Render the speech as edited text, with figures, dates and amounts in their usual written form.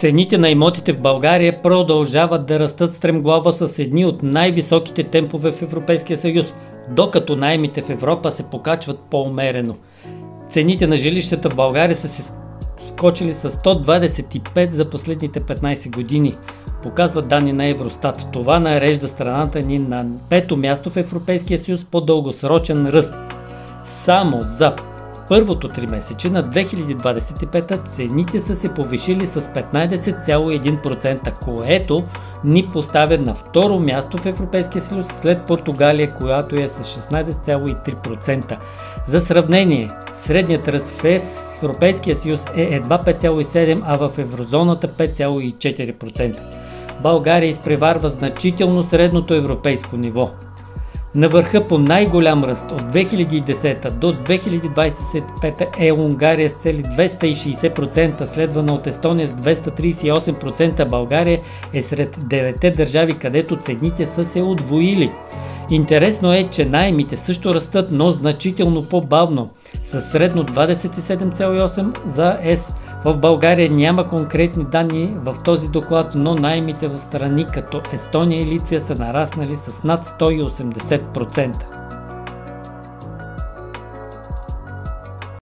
Цените на имотите в България продължават да растат стремглаво с едни от най-високите темпове в Европейския съюз, докато наемите в Европа се покачват по-умерено. Цените на жилищата в България са се скочили с 125 за последните 15 години, показват данни на Евростат. Това нарежда страната ни на 5-то място в Европейския съюз по дългосрочен ръст. Само за първото тримесечие на 2025 цените са се повишили с 15,1%, което ни поставя на второ място в Европейския съюз след Португалия, която е с 16,3%. За сравнение, средният ръст в Европейския съюз е едва 5,7%, а в еврозоната 5,4%. България изпреварва значително средното европейско ниво. На върха по най-голям ръст от 2010 до 2025 е Унгария с цели 260%, следвана от Естония с 238%. България е сред 9-те държави, където цените са се удвоили. Интересно е, че наемите също растат, но значително по-бавно, с средно 27,8% за ЕС. В България няма конкретни данни в този доклад, но наемите в страни като Естония и Литва са нараснали с над 180%.